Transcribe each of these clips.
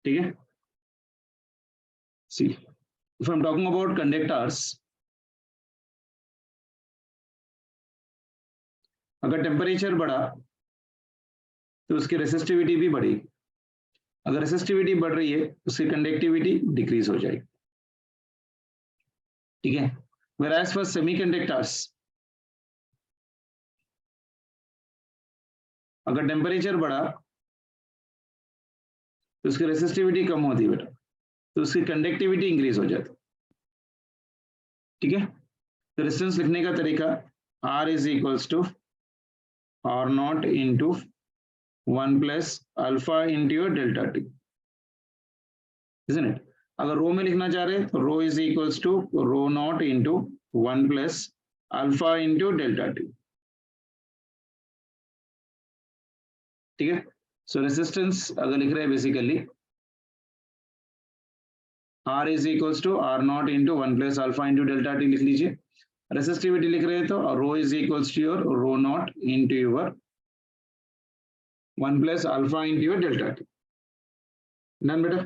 ठीक है। See, if I'm talking about conductors, अगर टेम्परेचर बढ़ा तो उसकी रेसिस्टिविटी भी बढ़ेगी, अगर रेसिस्टिविटी बढ़ रही है उसकी कंडक्टिविटी डिक्रीज हो जाएगी, ठीक है। Whereas for semiconductors, अगर टेम्परेचर बढ़ा तो उसकी रेसिस्टिविटी कम होती है बेटा, तो उसकी कंडक्टिविटी इंक्रीज हो जाती है, ठीक है। तो रेजिस्टेंस लिखने का तरीका R is equals to R not into 1 plus alpha into your delta T, isn't it? अगर रो में लिखना चाह रहे तो rho is equals to rho not into 1 plus alpha into delta T, ठीक है। सो रेजिस्टेंस अगर लिख रहे हैं basically R is equals to R not into 1 plus alpha into delta T लिख लीजिए। रेसिस्टिविटी लिख रहे हैं तो rho is equals to your rho not into your 1 plus alpha into your delta T. Done बेटा।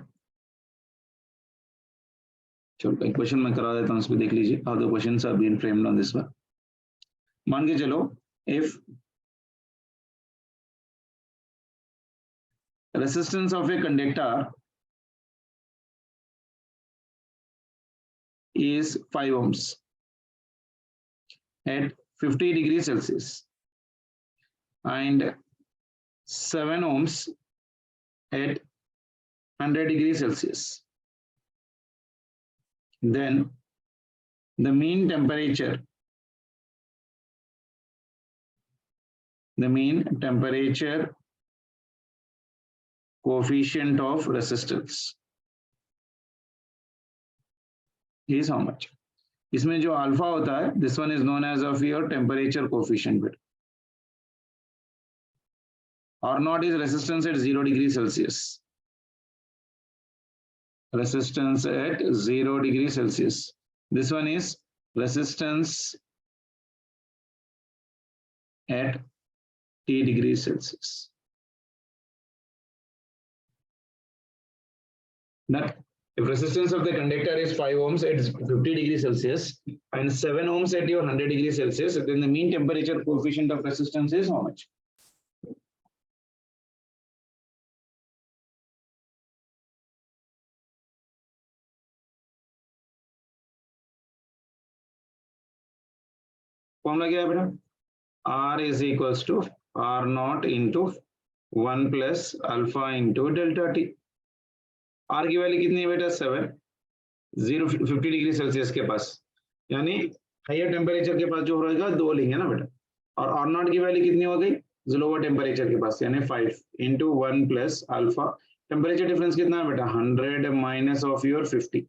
चलो एक क्वेश्चन मैं करा देता हूँ, उसको देख लीजिए। How the questions are being framed on this one. मान के चलो if resistance of a conductor is 5 ohms at 50 degrees Celsius and 7 ohms at 100 degrees Celsius, then the mean temperature coefficient of resistance is how much? इसमें जो alpha होता है, this one is known as of your temperature coefficient bit. R naught is resistance at 0 degrees Celsius. Resistance at 0 degrees Celsius. This one is resistance at T degrees Celsius. That if resistance of the conductor is 5 ohms at 50 degrees Celsius and 7 ohms at your 100 degrees Celsius, then the mean temperature coefficient of resistance is how much? Formula क्या है बेटा? R is equals to R naught into 1 plus alpha into delta T. R की value कितनी है बेटा? 7, 50 degree Celsius के पास, यानी higher temperature के पास जो रहेगा 2 लेंगे ना बेटा। और R नॉट की वैल्यू कितनी हो गई? लोअर टेम्परेचर के पास, यानी 5 into 1 plus alpha. Temperature difference कितना है बेटा? 100 माइनस ऑफ योर 50,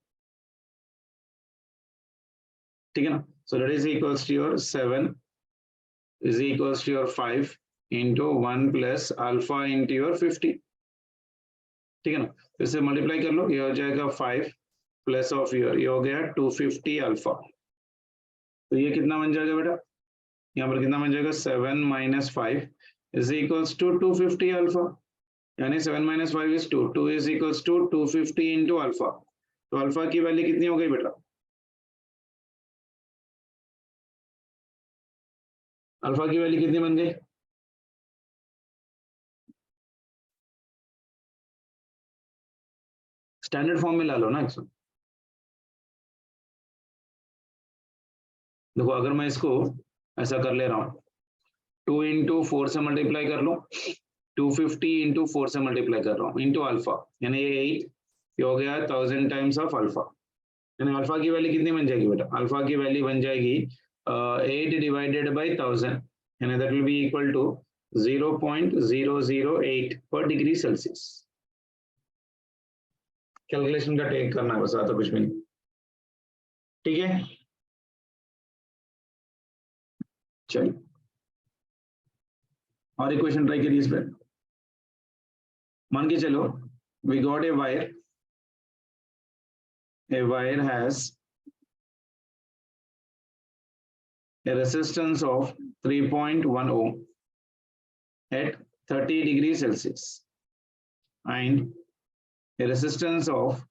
ठीक है ना। So that is equals to your 7 is equals to your 5 into 1 plus alpha into your 50, ठीक है ना। इसे मल्टीप्लाई कर लो, ये हो जाएगा 5 प्लस ऑफ योर, ये हो गया 250 अल्फा। तो ये कितना बन जाएगा बेटा? यहाँ पर कितना बन जाएगा? 7 minus 5 is equals to 250 alpha, यानी 7 minus 5 is 2, 2 is equals to 250 into alpha. तो अल्फा की वैल्यू कितनी हो गई बेटा? अल्फा की वैल्यू कितनी बन गई? स्टैंडर्ड फॉर्म में ला लो ना इसको। देखो अगर मैं इसको ऐसा कर ले रहा हूँ, 2 इंटू 4 से मल्टीप्लाई कर लो, 250 इंटू 4 से मल्टीप्लाई कर रहा हूँ इंटू अल्फा, यानी ये 8, ये हो गया 1000 टाइम्स ऑफ अल्फा। यानी अल्फा की वैल्यू कितनी बन जाएगी बेटा? अल्फा की वैल्यू बन जाएगी 8 डिवाइडेड बाई 1000, यानी that will be equal to 0.008 पर डिग्री सेल्सियस। कैलकुलेशन का टेक करना है बस, आता कुछ भी नहीं, ठीक है। चलिए और इक्वेशन ट्राई करिए इस पर। मान के चलो we got a wire has a resistance of 3.1 ohm at 30 degrees Celsius and a resistance of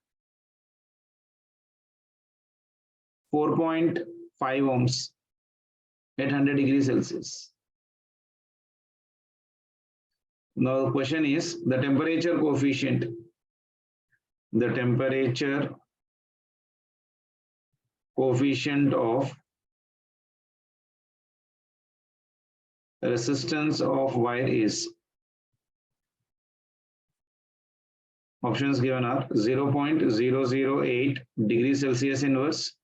4.5 ohms at 100 degrees Celsius. Now the question is the temperature coefficient. The temperature coefficient of resistance of wire is. Options given are 0.008 degrees Celsius inverse.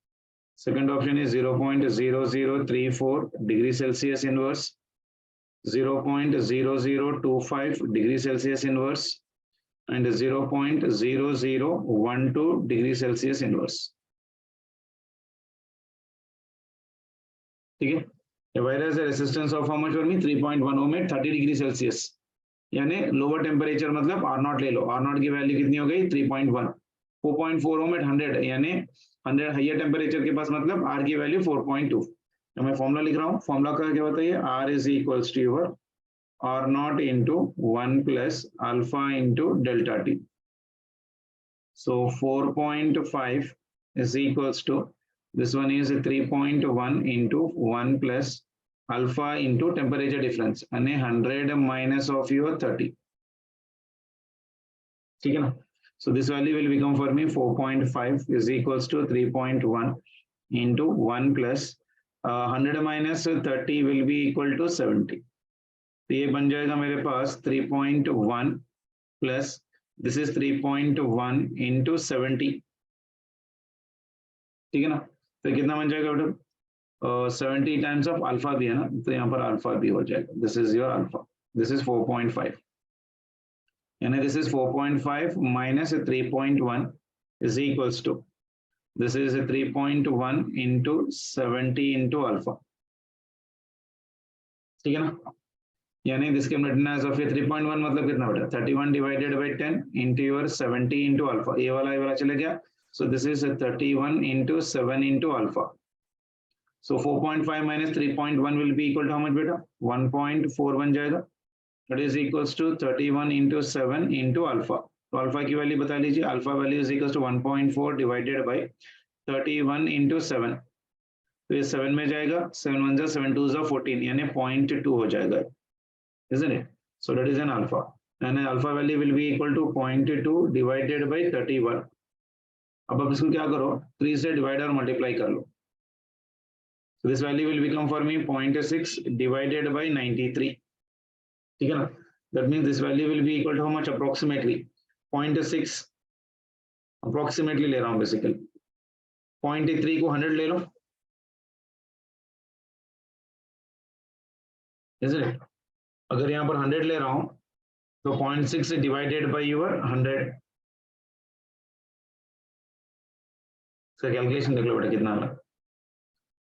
Second option is 0.0034 degrees Celsius inverse. 0.0025 degrees Celsius inverse and 0.0012 degrees Celsius inverse. ठीक है, wire has a resistance of how much for me 3.1 ohm at 30 degree Celsius. यानी lower temperature मतलब R not ले लो, R not की value कितनी हो गई 3.1, 4.4 ओम eight 100 यानी 100 हाइयर टेम्परेचर के पास मतलब R की वैल्यू 4.2. तो मैं फॉर्मूला लिख रहा हूँ, फॉर्मूला का क्या बताइए, R is equals to your R not into 1 plus alpha into delta T. So 4.5 is equals to this one is 3.1 into 1 plus alpha into temperature difference and 100 minus of your 30. ठीक है ना? So this value will become for me 4.5 is equals to 3.1 into 1 plus 100 minus 30 will be equal to 70. तो ये बन जाएगा मेरे पास 3.1 plus this is 3.1 into 70. ठीक है ना? तो कितना बन जाएगा बेटा? 70 टाइम्स ऑफ अल्फा भी है ना, तो यहाँ पर अल्फा भी हो जाएगा. This is your alpha, this is 4.5 यानी this is 4.5 minus 3.1 is equals to this is 3.1 into 70 into alpha. ठीक है ना? यानी this can written as of 3.1 मतलब कितना बेटा 31 divided by 10 into your 70 into alpha. ये वाला चले गया. So this is 31 into 7 into alpha. So 4.5 minus 3.1 will be equal to how much beta? 1.4 बन जाएगा. That is equals to 31 into 7 into alpha. तो alpha की वैल्यू बता लीजिए. Alpha value is equals to 1.4 divided by 31 into 7. तो ये 7 में जाएगा. 7 1 जा 7 2 जा 14 यानी 0.2 हो जाएगा. Isn't it? So that is an alpha. And alpha value will be equal to 0.2 divided by 31. अब आप इसको क्या करो? 3 से डिवाइड और मल्टीप्लाई कर लो. So this value will become for me 0.6 divided by 93. ठीक है ना? That means this value will be equal to how much approximately 0.6 approximately ले रहा हूँ basically 0.3 को 100 ले लो. Isn't it? अगर यहाँ पर 100 ले रहा हूँ तो 0.6 divided by your 100. इसका कैलकुलेशन देख लो बेटा कितना है.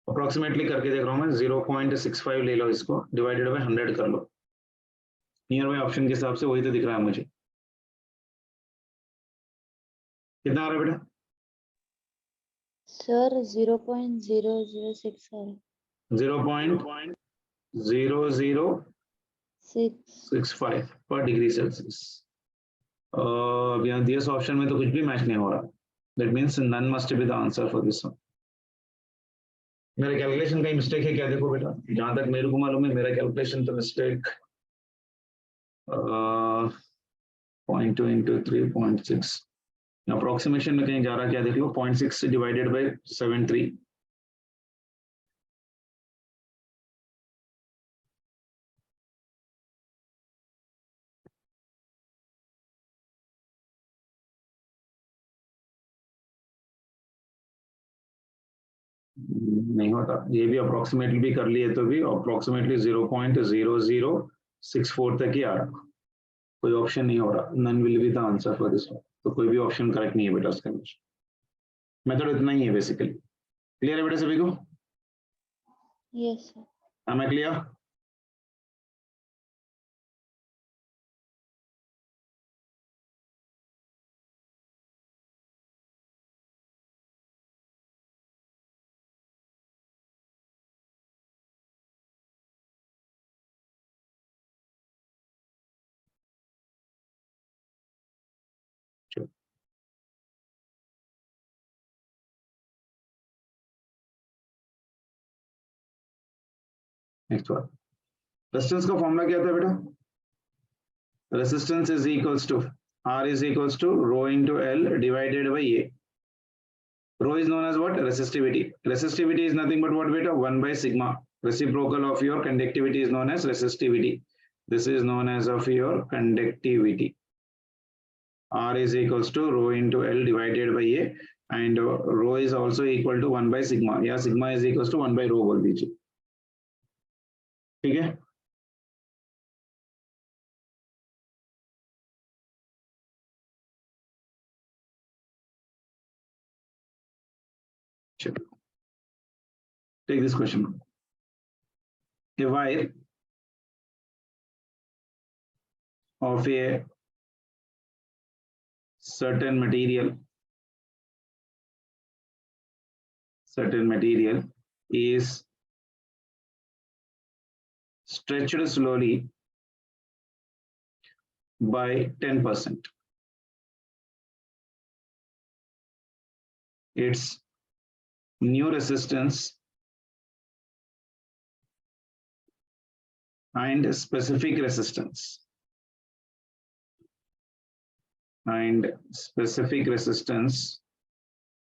अप्रोक्सीमेटली करके देख रहा हूँ मैं 0.65 ले लो, इसको डिवाइडेड बाय 100 कर लो. नियर बाय ऑप्शन के हिसाब से वही तो दिख रहा है मुझे. कितना आ रहा है बेटा? सर 0.006 है. 0.0065 पर डिग्री सेल्सियस. अब यहाँ दिस ऑप्शन में तो कुछ भी मैच नहीं हो रहा. That means none must be the answer for this one. मेरे कैलकुलेशन का मिस्टेक है क्या? देखो बेटा, जहां तक मेरे को मालूम है मेरा कैलकुलेशन तो मिस्टेक 0.2 into 3.6 अप्रोक्सीमेशन में कहीं जा रहा क्या देख लो. 0.6 डिवाइडेड बाय 73. नहीं होता. ये भी अप्रोक्सीमेटली भी कर लिए तो भी अप्रोक्सीमेटली 0.0064 तक ही आ रहा. कोई ऑप्शन नहीं हो रहा. None will be the answer for this one. तो कोई भी ऑप्शन करेक्ट नहीं है बेटा उसके अंदर. मेथड इतना ही है बेसिकली. क्लियर है बेटा सभी को? Yes sir. Am I clear? Next one, resistance का फॉर्मूला क्या था बेटा? Resistance is equals to R is equals to rho into L divided by A. Rho is known as what? Resistivity. Resistivity is nothing but what beta? 1 by sigma. Reciprocal of your conductivity is known as resistivity. This is known as of your conductivity. R is equals to rho into L divided by A, and rho is also equal to 1 by sigma. Yeah, sigma is equals to 1 by rho बोल दीजिए, ठीक है? Take this question. A wire of a certain material is stretched slowly by 10%. Its new resistance and specific resistance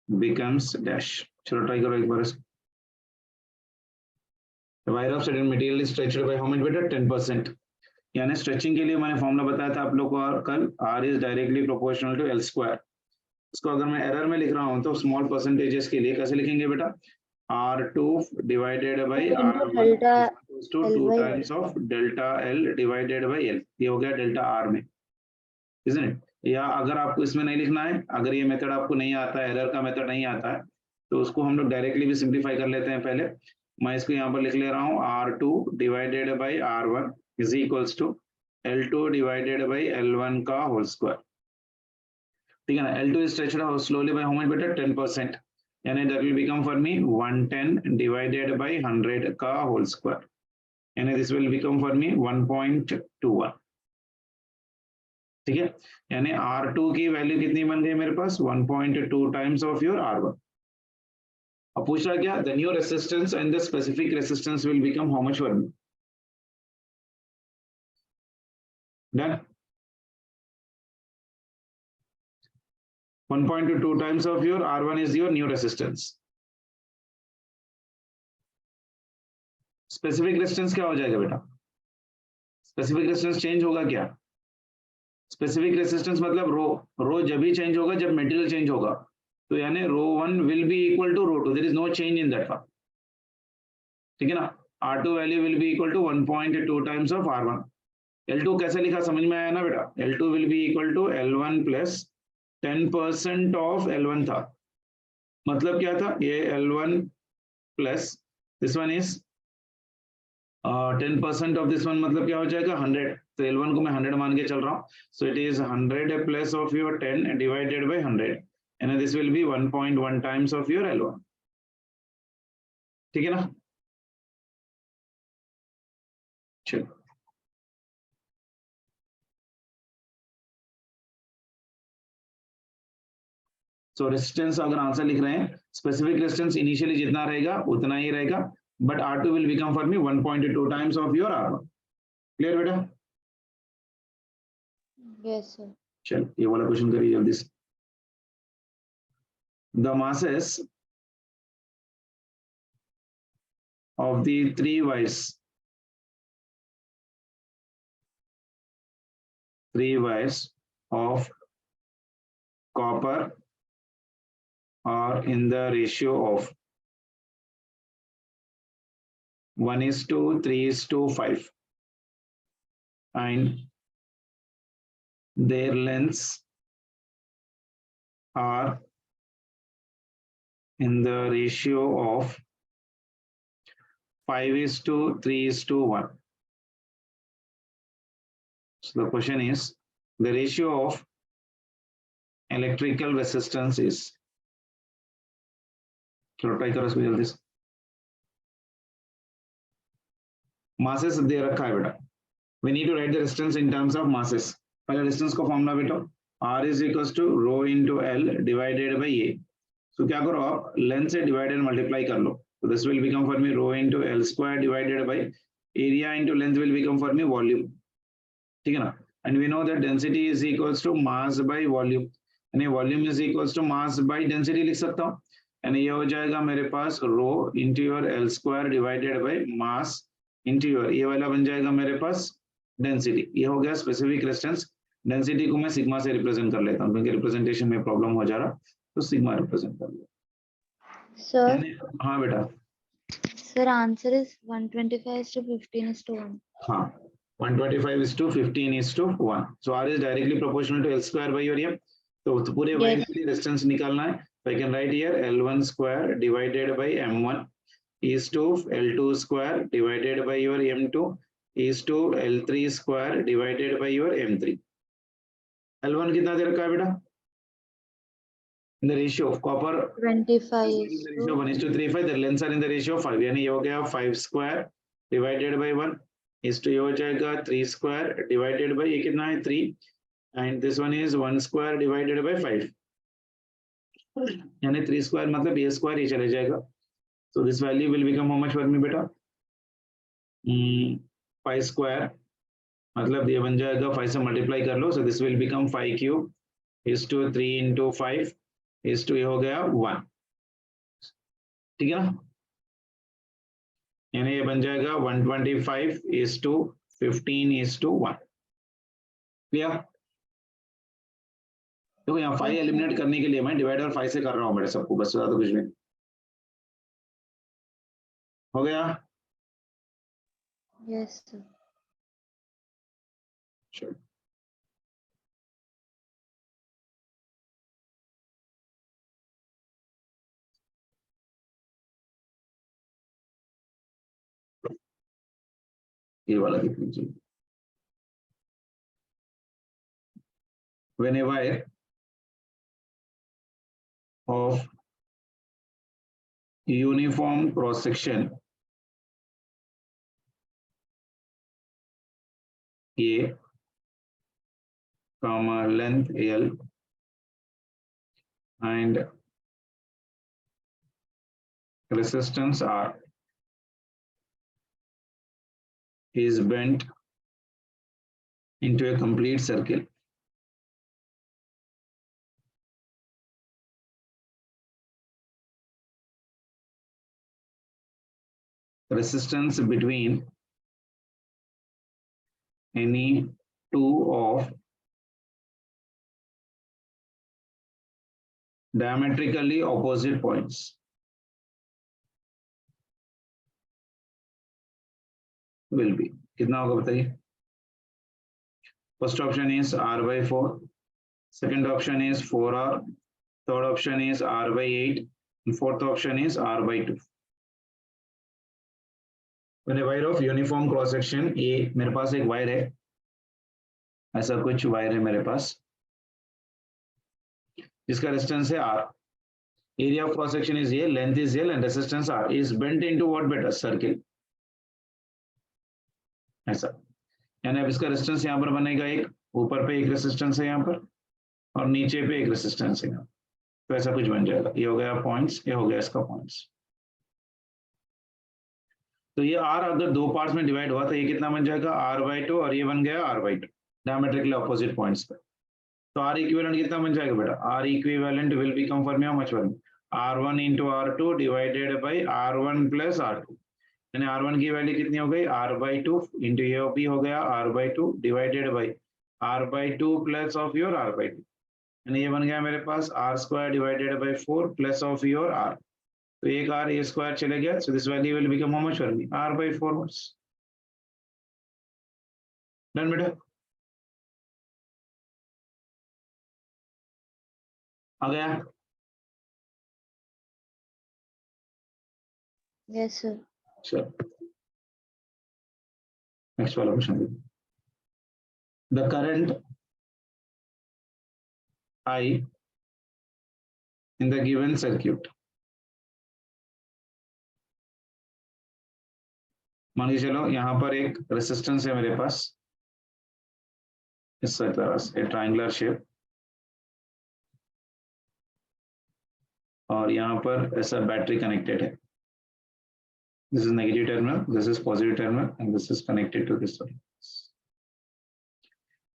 becomes dash. चलो try करो एक बार इसको. The wire of certain material is stretched by how much बेटा? 10%. यानी stretching के लिए मैंने formula बताया था आप लोग को कल, R is directly proportional to L square. इसको अगर मैं एरर में लिख रहा हूं तो स्मॉल परसेंटेजेस के लिए कैसे लिखेंगे बेटा? R2 divided by R1 equals to 2 times of delta L divided by L. ये हो गया डेल्टा R में, isn't it? या अगर आपको इसमें नहीं लिखना है, अगर ये मेथड आपको नहीं आता है, एरर का मेथड नहीं आता है, तो उसको हम लोग डायरेक्टली भी सिंप्लीफाई कर लेते हैं. पहले मैं इसको यहाँ पर लिख ले रहा हूँ, R2 divided by R1 is equals to L2 divided by L1 का होल स्क्वायर. ठीक है ना? L2 is stretched slowly by how much बेटा? 10%. यानी that will become for me 110 divided by 100 का होल स्क्वायर. यानी this will become for me 1.21. ठीक है? यानी R2 की वैल्यू कितनी बन गई मेरे पास? 1.2 टाइम्स ऑफ योर R1. अब पूछ रहा क्या? The new resistance and the specific resistance will become how much for me? Done? 1.2 times of your R1 is your new resistance. Specific resistance क्या हो जाएगा बेटा? Specific resistance change होगा क्या? Specific resistance मतलब रो जब भी चेंज होगा जब मटेरियल चेंज होगा, तो यानी ρ1 will be equal to ρ2. There is no change in that one. ठीक है ना? R2 value will be equal to 1.2 times of R1. L2 कैसे लिखा समझ में आया ना बेटा? L2 will be equal to L1 plus 10% of L1 था. मतलब क्या था? ये L1 plus this one is 10% of this one मतलब क्या हो जाएगा? 100. तो L1 को मैं 100 मान के चल रहा हूँ. So it is 100 plus of your 10 divided by 100. And this will be 1.1 times of your L1. ठीक है ना? चलो. So resistance अगर आंसर लिख रहे हैं, specific resistance इनिशियली जितना रहेगा उतना ही रहेगा, but R2 will become for me 1.2 times of your R1. Clear बेटा? Yes, sir. चलो ये वाला क्वेश्चन करिए जल्दी से. The masses of the three wires of copper are in the ratio of 1:3:5, and their lengths are in the ratio of 5:3:1. So the question is, the ratio of electrical resistance is. चलो try करो इसको जल्दी से. masses दे रखा है बेटा. We need to write the resistance in terms of masses. पहले resistance का फॉर्मूला बेटा, R is equals to rho into L divided by A. So क्या करो आप लेंथ से डिवाइड एंड मल्टीप्लाई कर लो. So this will become for me rho into L square divided by area into length will become for me volume. ठीक है ना? And we know that density is equals to mass by volume. यानी volume is equals to mass by density लिख सकता हूँ. यानी ये हो जाएगा मेरे पास rho into your L square divided by mass into your ये वाला बन जाएगा मेरे पास density. ये हो गया specific resistance. Density को मैं सिग्मा से रिप्रेजेंट कर लेता हूँ क्योंकि रिप्रेजेंटेशन में प्रॉब्लम हो जा रहा तो सिग्मा रिप्रेजेंट कर लिया. Sir, हाँ बेटा. sir, answer is 125:15:1. हाँ 125:15:1. So R is directly proportional to L square by your M. तो पूरे वायर के लिए डिस्टेंस निकालना है. So I can write here L1 square divided by M1 is to L2 square divided by your M2 is to L3 square divided by your M3. L1 कितना दे रखा है बेटा? In the ratio of copper 25 ratio 1:3.5. The lengths are in the ratio of 5. यानी ये हो गया 5 square divided by 1 is to ये हो जाएगा 3 square divided by ये कितना है 3 and this one is 1 square divided by 5. यानी 3 square मतलब a square ये चले जाएगा. So this value will become how much for me बेटा? 5 square मतलब ये बन जाएगा 5 से मल्टीप्लाई कर लो. So this will become 5 cube is to 3 into 5 is to ये हो गया 1. ठीक है ना? यानी ये बन जाएगा 125 is to 15 is to 1. Clear? देखो यहाँ 5 एलिमिनेट करने के लिए मैं डिवाइडर 5 से कर रहा हूँ मेरे सबको, बस ज्यादा कुछ नहीं. हो गया? Yes, sir. Sure. ये वाला देख लीजिए. When a wire of uniform cross section A, comma length L and resistance R is bent into a complete circle. Resistance between any two of diametrically opposite points will be कितना होगा बताइए? First option is R by 4, second option is 4R, third option is R by 8, and fourth option is R by 2. When a wire of uniform cross section A, मेरे पास एक wire है, ऐसा कुछ wire है मेरे पास जिसका रेजिस्टेंस है R. Area of cross section is A, length is L and resistance R is bent into what better? Circle. ऐसा यानी अब इसका रेजिस्टेंस यहाँ पर बनेगा एक, ऊपर पे एक रेजिस्टेंस है यहाँ पर और नीचे पे एक रेजिस्टेंस है. तो ऐसा कुछ बन जाएगा. ये हो गया पॉइंट्स, ये हो गया इसका पॉइंट्स. तो ये R अगर दो पार्ट्स में डिवाइड हुआ तो ये कितना बन जाएगा? R/2 और ये बन गया R/2 डायमेट्रिकली ऑपोजिट पॉइंट्स पे. तो R इक्विवेलेंट कितना बन जाएगा बेटा? R equivalent will become for me how much? R1 into R2 divided bye R1 plus R2. यानी R1 की वैल्यू कितनी हो गई? R/2 इंटू ये भी हो गया R/2 divided by R/2 plus of your R/2. यानी ये बन गया मेरे पास R square divided by 4 plus of your R. तो एक R a स्क्वायर चले गया. So this value will become how much for me? R/4 बस. डन बेटा? आ गया? Yes, sir. Sure. Next वाला क्वेश्चन देखिए. The current I in the given circuit. मान के चलो यहाँ पर एक रेसिस्टेंस है मेरे पास इस तरह से ट्रायंगुलर शेप और यहाँ पर ऐसा बैटरी कनेक्टेड है. This is negative terminal, this is positive terminal, and this is connected to this one.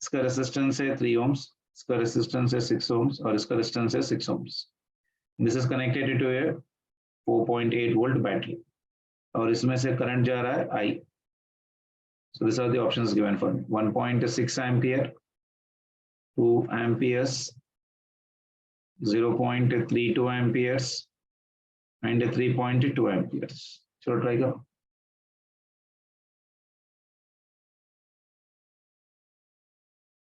इसका resistance है 3 ohms, इसका resistance है 6 ohms, और इसका resistance है 6 ohms. This is connected to a 4.8 volt battery, और इसमें से current जा रहा है I. So these are the options given for me. 1.6 ampere, 2 amperes, 0.32 amperes, and 3.2 amperes. चलो ट्राई करो.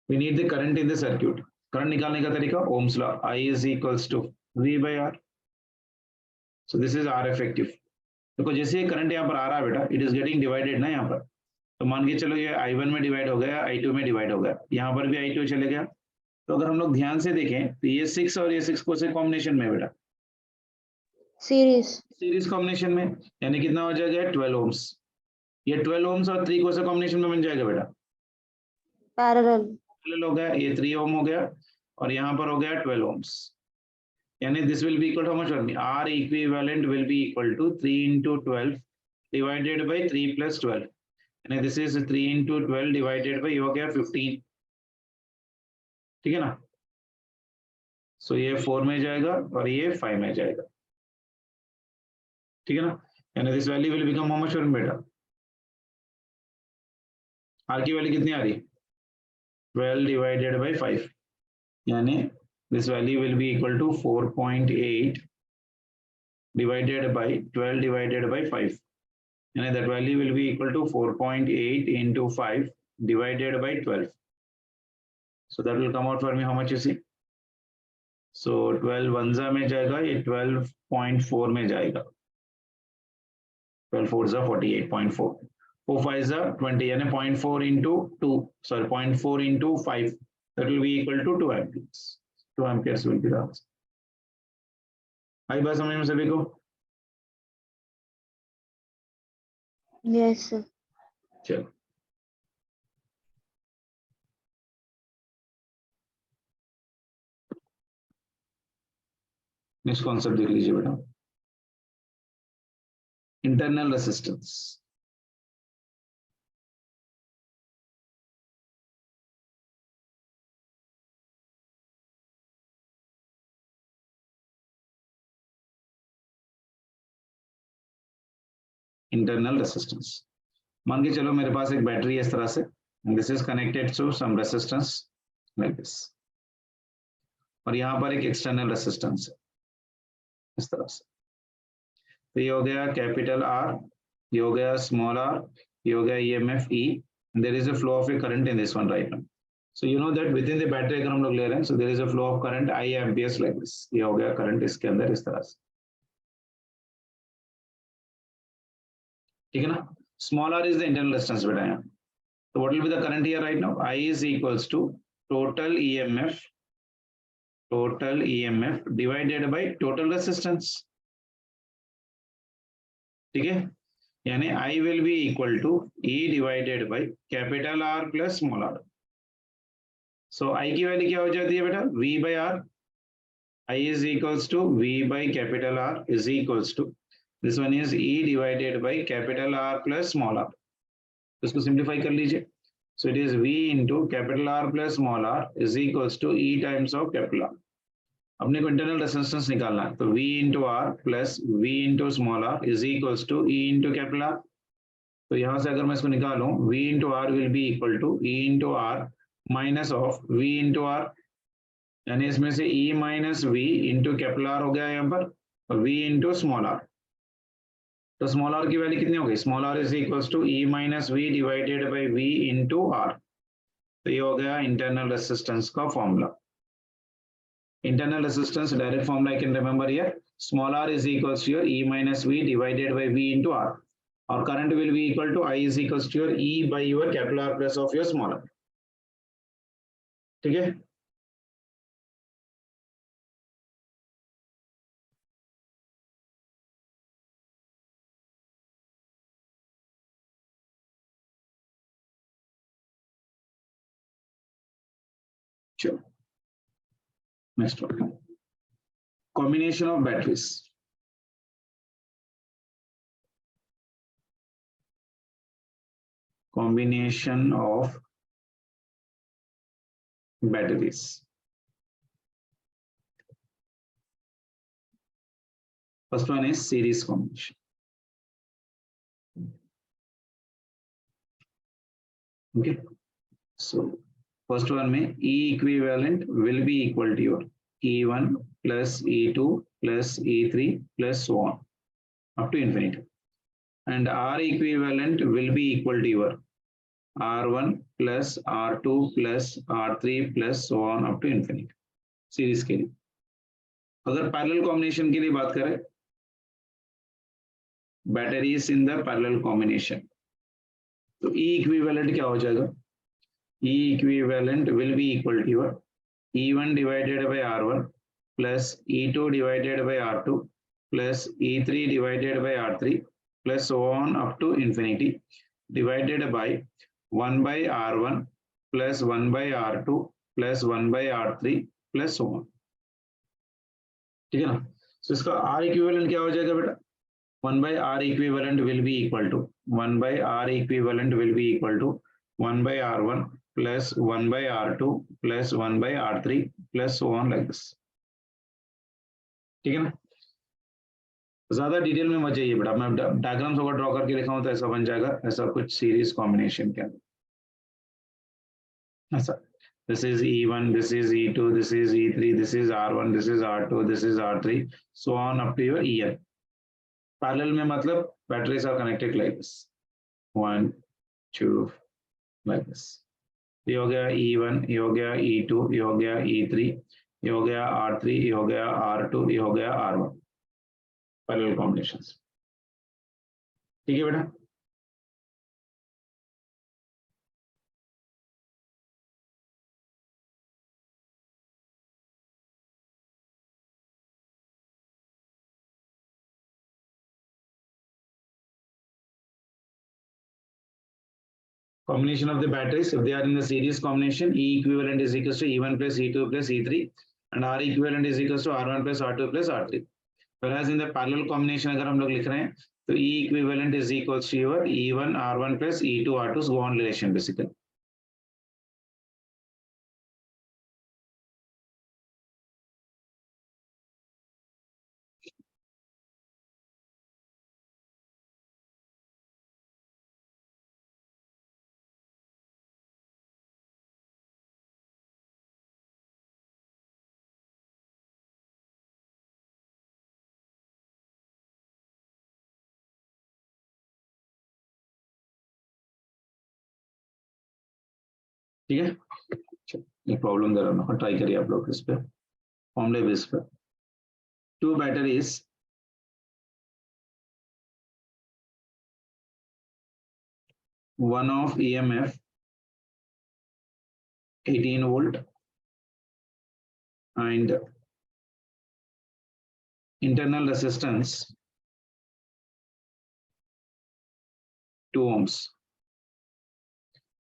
We need the current in the circuit. Current निकालने का तरीका Ohm's law. I is equals to V by R. So this is R effective. देखो जैसे ये current यहाँ पर आ रहा है बेटा, it is getting divided ना यहाँ पर. तो मान के चलो ये I1 में डिवाइड हो गया, I2 में डिवाइड हो गया, यहाँ पर भी I2 चले गया. तो अगर हम लोग ध्यान से देखें तो ये 6 और ये 6 को से कॉम्बिनेशन में बेटा, सीरीज कॉम्बिनेशन में, यानी कितना हो जाएगा 12 ohms. ये 12 ohms और 3 को से कॉम्बिनेशन में बन जाएगा बेटा, पैरेलल हो गया. ये 3 ohm हो गया और यहाँ पर हो गया 12 ohms. यानी this will be equal to how much only, R equivalent will be equal to 3 into 12 divided by 3 plus 12. यानी this is 3 into 12 divided by, ये हो गया 15. ठीक है ना. सो ये 4 में जाएगा और ये 5 में जाएगा. ठीक है ना. यानी this value will become how much only बेटा, R की वैल्यू कितनी आ रही है 12 डिवाइडेड बाय 5, यानी this value will be equal to 4.8 divided by 12 divided by 5, and that value will be equal to 4.8 into 5 divided by 12. So that will come out for me how much you see. So 12 1 में जाएगा, ये 12.4 में जाएगा, 12 4 48.4, 4 5 20, यानी 0.4 into 2, sorry 0.4 into 5, that will be equal to 2 amperes. 2 amperes will be the answer. आई बात समझ में सभी को? Yes, sir. चलो नेक्स्ट कॉन्सेप्ट देख लीजिए बेटा, इंटरनल रेसिस्टेंस. इंटरनल रेसिस्टेंस, मान के चलो मेरे पास एक बैटरी है इस तरह से, this is connected to some resistance like this, और यहाँ पर एक एक्सटर्नल रेसिस्टेंस है इस तरह से. तो ये हो गया कैपिटल R, ये हो गया स्मॉल r, ये हो गया EMF E, there is a flow of a current in this one right now. So you know that within the battery अगर हम लोग ले रहे हैं, so there is a flow of current I amperes like this. ये हो गया current इसके अंदर इस तरह से. ठीक है ना. Small r is the internal resistance बेटा यहाँ. So what will be the current here right now? I is equals to total EMF divided by total resistance. ठीक है, यानी I will be equal to E divided by capital R plus small r. So I की value क्या हो जाती है बेटा, V by R. I is equals to V by capital R is equals to, this one is E divided by capital R plus small r. इसको simplify कर लीजिए. So it is V into capital R plus small r is equals to E times of capital R. अपने को internal resistance निकालना है, तो V into R plus V into small r is equals to E into capital R. तो यहाँ से अगर मैं इसको निकालूं, V into R will be equal to E into R minus of V into R, यानी इसमें से E minus V into capital R हो गया यहाँ पर, और V into small r. तो स्मॉल r की वैल्यू कितनी हो गई, small r is equals to E minus V divided by V into R. तो ये हो गया इंटरनल रेजिस्टेंस का formula. Internal resistance direct formula I can remember here, small r is equals to your E minus V divided by V into R, और current will be equal to I is equals to your E by your capital R plus of your small r. ठीक है. चलो next topic, combination of batteries. combination of batteries. First one is series combination. Okay, so first one में E equivalent will be equal to your E1 plus E2 plus E3 plus so on up to infinity, and R equivalent will be equal to your R1 plus R2 plus R3 plus so on up to infinity series के लिए. अगर parallel combination के लिए बात करें, batteries in the parallel combination, तो E equivalent क्या हो जाएगा? E equivalent will be equal to your E1 divided by R1 plus E2 divided by R2 plus E3 divided by R3 plus so on up to infinity divided by 1 by R1 plus 1 by R2 plus 1 by R3 plus so on. ठीक है ना? So इसका R equivalent क्या हो जाएगा बेटा? 1 by R equivalent will be equal to 1 by R equivalent will be equal to 1 by R1 plus 1 by R2 plus 1 by R3 plus so on like this. ठीक है ना? ज्यादा डिटेल में मत जाइए बेटा, मैं डायग्राम्स अगर ड्रॉ करके लिखाऊं तो ऐसा बन जाएगा, ऐसा कुछ सीरीज कॉम्बिनेशन के अंदर ऐसा. This is E1, this is E2, this is E3, this is R1, this is R2, this is R3, so on up to your EN. Parallel में मतलब batteries are connected like this. 1, 2, like this. ये हो गया E1, ये हो गया E2, ये हो गया E3, ये हो गया R3, ये हो गया R2, ये हो गया R1. Parallel combinations. ठीक है बेटा? Combination of the batteries, if they are in the series combination, E equivalent is equals to E1 plus E2 plus E3 and R equivalent is equals to R1 plus R2 plus R3. Whereas in the parallel combination अगर हम लोग लिख रहे हैं तो E equivalent is equals to your E1 R1 plus E2 R2 go on relation basically. ठीक है, ये प्रॉब्लम दे रहा हूँ, ट्राई करिए आप लोग इस पे फॉर्मूले बेस पे. Two batteries one of EMF 18 volt and internal resistance 2 ohms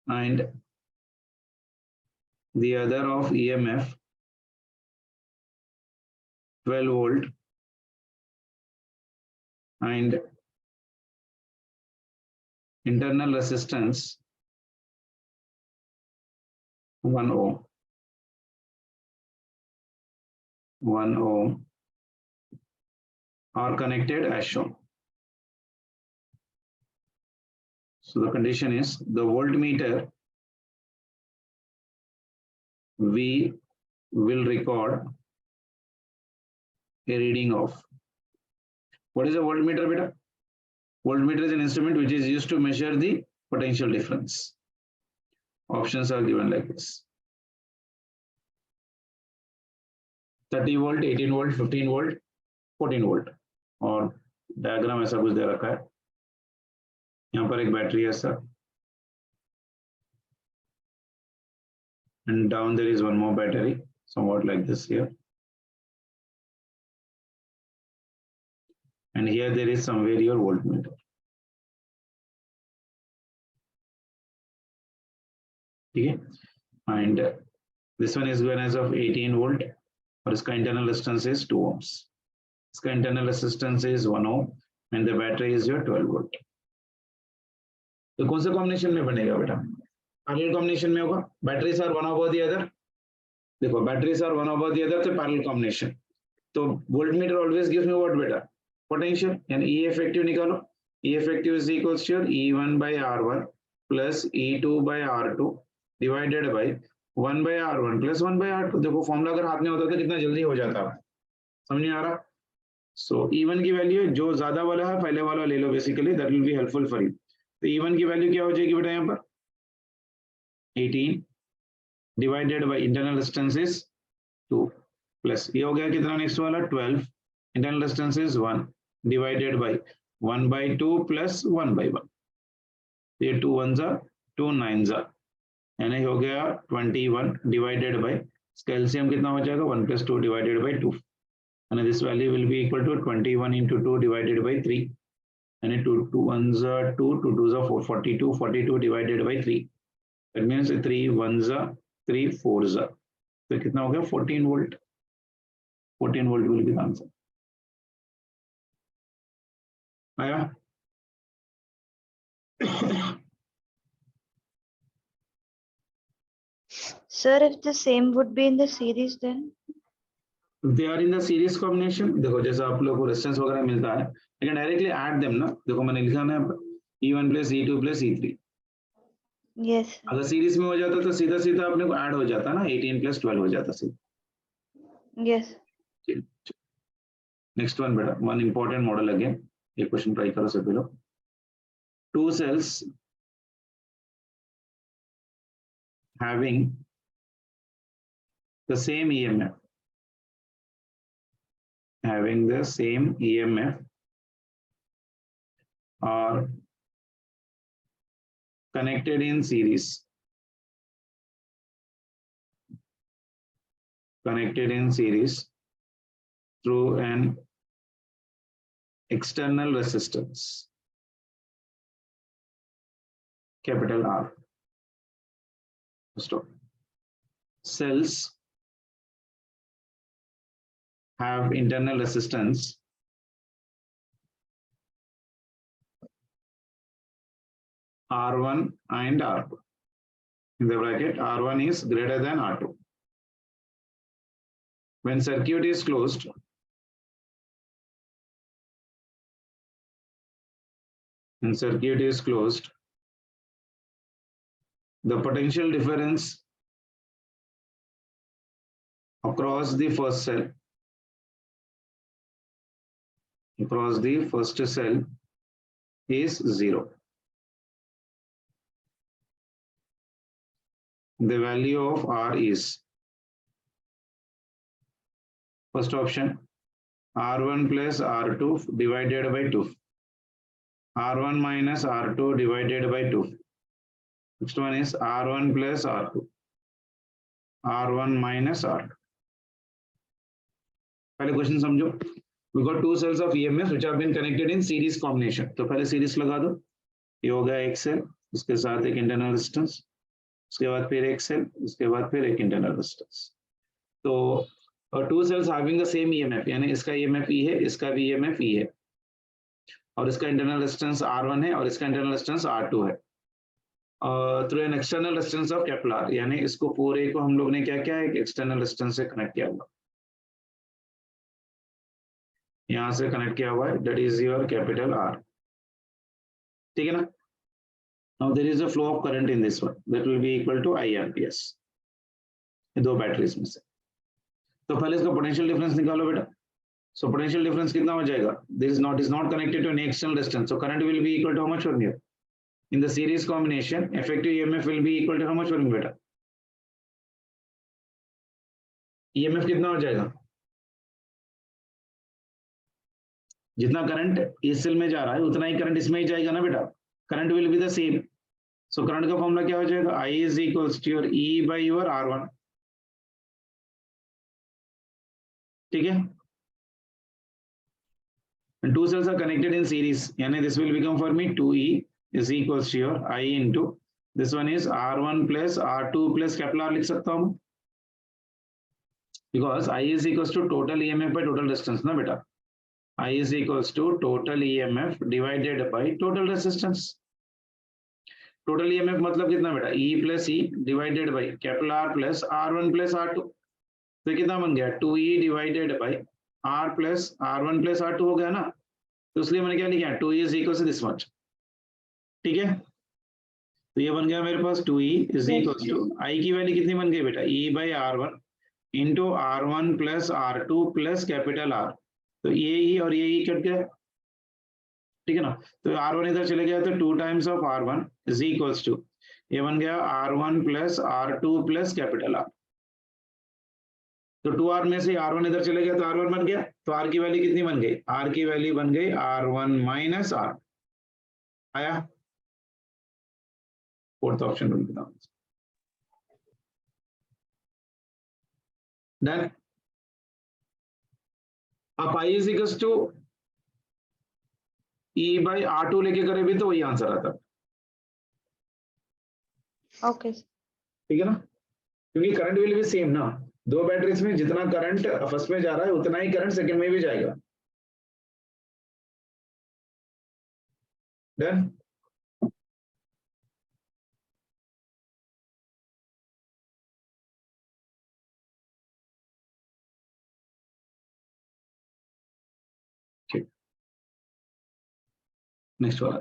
and the other of EMF 12 volt and internal resistance 1 ohm. 1 ohm are connected as shown. So the condition is the voltmeter we will record a reading of. What is a voltmeter beta? Voltmeter is an instrument which is used to measure the potential difference. Options are given like this. 30 volt, 18 volt, 15 volt, 14 volt. और diagram ऐसा कुछ दे रखा है. यहाँ पर एक battery है sir. And down there is one more battery, somewhat like this here. And here there is somewhere your voltmeter. Okay, and this one is given as of 18 volt, और इसका internal resistance is 2 ohms. इसका internal resistance is 1 ohm, and the battery is your 12 volt. तो कौन से combination में बनेगा बेटा? Parallel combination में होगा. Batteries are one over the other. देखो batteries are one over the other तो पैरेलल कॉम्बिनेशन. तो voltmeter always gives me what बेटा? पोटेंशियल. यानी E इफेक्टिव निकालो. E effective is equals to E1 by R1 plus E2 by R2 divided by 1 by R1 plus 1 by R2. देखो formula अगर हाथ में होता तो कितना जल्दी हो जाता है. समझ नहीं आ रहा? सो E1 की वैल्यू जो ज्यादा वाला है पहले वाला ले लो, basically that will be helpful for you. तो E1 की वैल्यू क्या हो जाएगी बेटा यहाँ पर? 18 divided by internal resistance is 2 plus ये हो गया कितना नेक्स्ट वाला 12 internal resistance is 1 divided by 1 by 2 plus 1 by 1. ये 2 1s are 2 9s are यानी हो गया 21 डिवाइडेड बाय कैल्शियम कितना हो जाएगा 1 plus 2 divided by 2 and this value will be equal to 21 into 2 divided by 3 and 2 1s are 2 2 2s are 4 42 divided by 3 that means 3 1s are 3 4s are तो कितना हो गया 14 volt. 14 volt will be the answer. आया? Sir, if the same would be in the series then? They are in the series combination. देखो जैसा आप लोग को रेजिस्टेंस वगैरह मिलता है लेकिन डायरेक्टली ऐड देम ना. देखो मैंने लिखा ना E1 plus E2 plus E3. Yes, sir. अगर सीरीज में हो जाता तो सीधा सीधा अपने को ऐड हो जाता ना 18 plus 12 हो जाता सीधा. Yes. नेक्स्ट वन बेटा वन इंपॉर्टेंट मॉडल अगेन. ये क्वेश्चन ट्राई करो सभी लोग. 2 cells having the same EMF are connected in series through an external resistance capital R. Stop. Cells have internal resistance R1 and R2. In the bracket, R1 is greater than R2. When circuit is closed, the potential difference across the first cell is 0. The value of R is first option R1 plus R2 divided by 2. R1 minus R2 divided by 2. Next one is R1 plus R2. R1 minus R2. पहले question समझो. We got 2 cells of EMF which have been connected in series combination. तो पहले series लगा दो. ये हो गया एक सेल, उसके साथ एक इंटरनल रेजिस्टेंस, उसके बाद फिर एक सेल, उसके बाद फिर एक इंटरनल रेजिस्टेंस. तो 2 cells having the same EMF यानी इसका EMF E है, इसका भी EMF E है और इसका इंटरनल रेजिस्टेंस R1 है और इसका इंटरनल रेजिस्टेंस R2 है. Through an external resistance of Kepler यानी इसको पूरे को हम लोग ने क्या किया है एक एक्सटर्नल रेजिस्टेंस से कनेक्ट किया हुआ, यहां से कनेक्ट किया हुआ है, that is your capital R. ठीक है ना. Now there is a flow of current in this one that will be equal to I amperes. दो बैटरीज में से. तो पहले इसका पोटेंशियल डिफरेंस निकालो बेटा. सो पोटेंशियल डिफरेंस कितना हो जाएगा? This is not connected to any external resistance, so current will be equal to how much from here? In the series combination, effective EMF will be equal to how much for me बेटा? EMF कितना हो जाएगा? जितना current इस cell में जा रहा है उतना ही करंट इसमें ही जाएगा ना बेटा. Current will be the same. So current का फॉर्मूला क्या हो जाएगा? I is equals to your E by your R1. ठीक है. When 2 cells are connected in series, यानी this will become for me 2E is equals to your I into this one is R1 plus R2 plus capital R लिख सकता हूँ because I is equals to total EMF by total resistance ना बेटा. I is equals to total EMF divided by total resistance. Total EMF मतलब कितना बेटा, E plus E divided by capital R plus R1 plus R2, तो कितना बन गया 2E divided by R plus R1 plus R2 हो गया ना, तो इसलिए मैंने क्या लिखा 2E is equal to this much. ठीक है, तो ये बन गया मेरे पास 2E is equal to I की वैल्यू कितनी बन गई बेटा, E by R1 into R1 plus R2 plus capital R, तो ये E और ये E कट गया। ठीक है ना, तो R1 इधर चले गया तो 2 times of R1 is equals to, ये बन गया R1 plus R2 plus capital R, तो 2R में से R1 इधर चले गया तो R1 बन गया, तो R की वैल्यू कितनी बन गई, R की वैल्यू बन गई R1 माइनस R। आया, फोर्थ ऑप्शन ढूंढ देता हूं। डन। अब I is equals to E by R2 लेके करे भी तो वही आंसर आता। Okay. ठीक है ना, क्योंकि करंट विल बी सेम ना, दो बैटरीज में जितना करंट फर्स्ट में जा रहा है उतना ही करंट सेकंड में भी जाएगा। डन। नेक्स्ट वाला,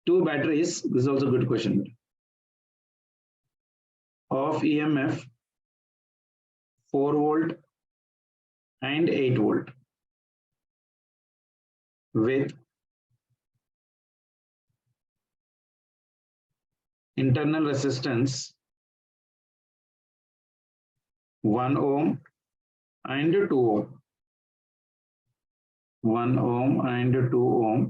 two batteries, this is also a good question, of EMF 4 volt and 8 volt with internal resistance 1 ohm and 2 ohm, 1 ohm and 2 ohm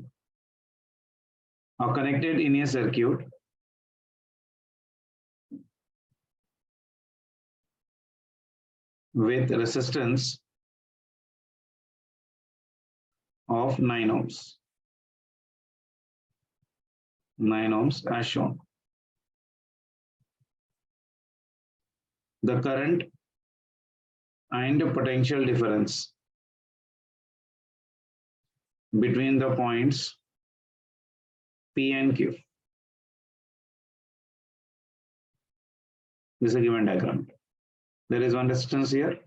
are connected in a circuit with resistance of 9 ohms, 9 ohms as shown. The current and potential difference between the points P and Q. This is a given diagram. There is one resistance here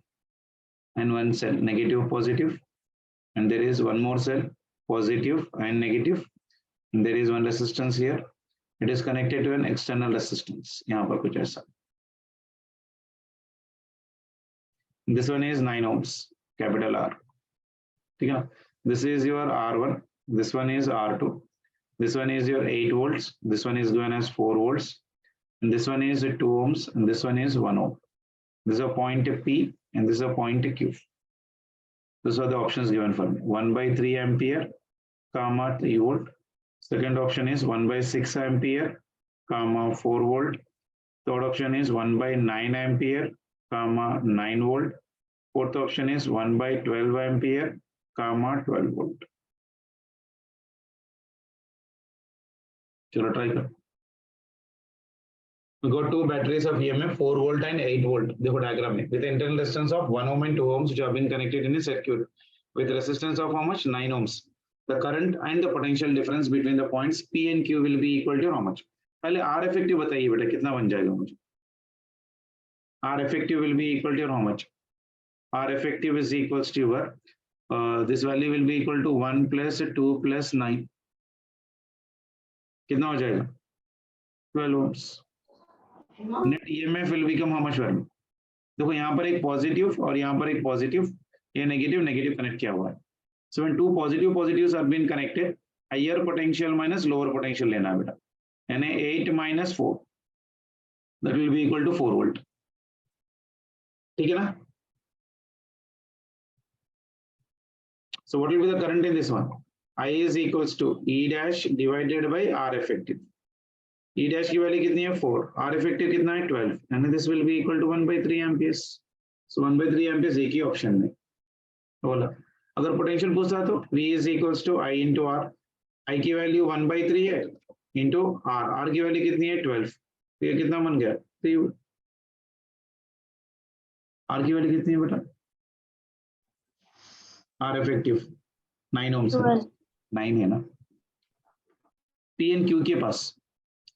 and one cell, negative, positive, and there is one more cell, positive and negative, and there is one resistance here. It is connected to an external resistance. यहाँ पर कुछ ऐसा. This one is 9 ohms, capital R. ठीक है ना? This is your R1. This one is R2. This one is your 8 volts. This one is given as 4 volts. And this one is 2 ohms. And this one is 1 ohm. This is a point P and this is a point Q. These are the options given for me. 1 by 3 ampere, comma 3 volt. Second option is 1 by 6 ampere, comma 4 volt. Third option is 1 by 9 ampere, comma 9 volt. Fourth option is 1 by 12 ampere, comma 12 volt. चलो try करो. We got two batteries of EMF 4 volt and 8 volt. देखो diagram में with internal resistance of 1 ohm and 2 ohms which have been connected in a circuit with resistance of how much 9 ohms. The current and the potential difference between the points P and Q will be equal to how much? पहले R effective बताइए बेटा कितना बन जाएगा मुझे. R effective will be equal to how much? R effective is equals to your this value will be equal to 1 plus 2 plus 9. कितना हो जाएगा? 12 ohms. Net EMF will become how much value? देखो यहाँ पर एक पॉजिटिव और यहाँ पर एक पॉजिटिव, ये नेगेटिव नेगेटिव कनेक्ट किया हुआ है. So when two positive positives have been connected, higher potential minus lower potential लेना है बेटा. यानी 8 minus 4, that will be equal to 4 volt. ठीक है ना? So what will be the current in this one? I is equals to E dash divided by R effective. E dash की value कितनी है 4, R effective कितना है 12, and this will be equal to 1 by 3 amperes. So 1 by 3 amperes एक ही option में बोला. अगर potential पूछता तो V is equals to I into R. I की वैल्यू 1 by 3 है into R. R की वैल्यू कितनी है 12. तो ये कितना बन गया 3. R की वैल्यू कितनी है बेटा? R effective 9 ohms. 9 है ना? पी एंड क्यू के पास।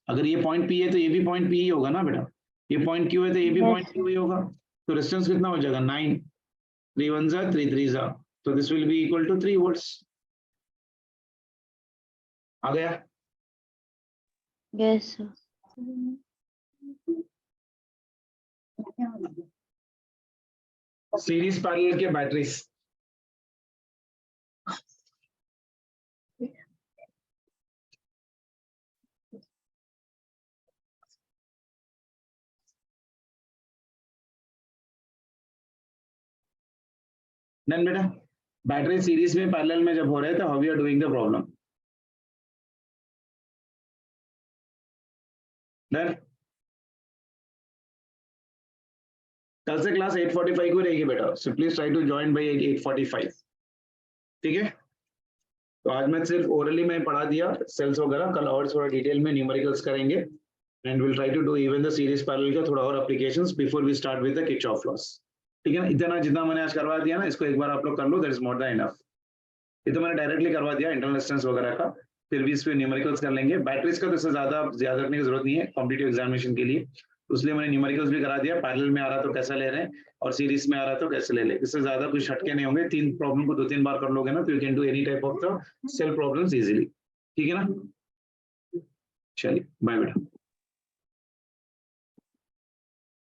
अगर ये पॉइंट पी है तो ये भी पॉइंट पी ही होगा ना बेटा, ये पॉइंट क्यू है तो ये भी Yes, पॉइंट क्यू ही होगा। तो रेजिस्टेंस कितना हो जाएगा 9, 3 1 जा 3 3 जा, तो this will be equal to 3 volts. आ गया? yes, sir. सीरीज पैरेलल के बैटरीज, देन बेटा बैटरी सीरीज में पैरेलल में जब हो रहे थे, how we are doing the problem. Then कल से क्लास 8:45 को रहेगी बेटा, so please try to join by 8:45, ठीक है। तो आज मैं सिर्फ ओरली में पढ़ा दिया सेल्स वगैरह, कल और थोड़ा डिटेल में न्यूमेरिकल्स करेंगे and will try to do even the series parallel का थोड़ा और applications before we start with the Kirchhoff laws, ठीक है ना। इतना जितना मैंने आज करवा दिया ना, इसको एक बार आप लोग कर लो, that is more than enough. ये तो मैंने डायरेक्टली करवा दिया इंटरनल रेजिस्टेंस वगैरह का, फिर भी इस पे न्यूमेरिकल्स कर लेंगे। बैटरीज का तो इससे ज्यादा याद रखने की जरूरत नहीं है कॉम्पिटिटिव एग्जामिनेशन के लिए, तो इसलिए मैंने न्यूमेरिकल्स भी करा दिया। पैरेलल में आ रहा तो कैसा ले रहे हैं और सीरीज में आ रहा तो कैसे ले ले, इससे ज्यादा कुछ हटके नहीं होंगे। 3 प्रॉब्लम को 2-3 बार कर लोगे ना, तो you can do any type of the cell problems easily, ठीक है ना। चलिए बाय बेटा।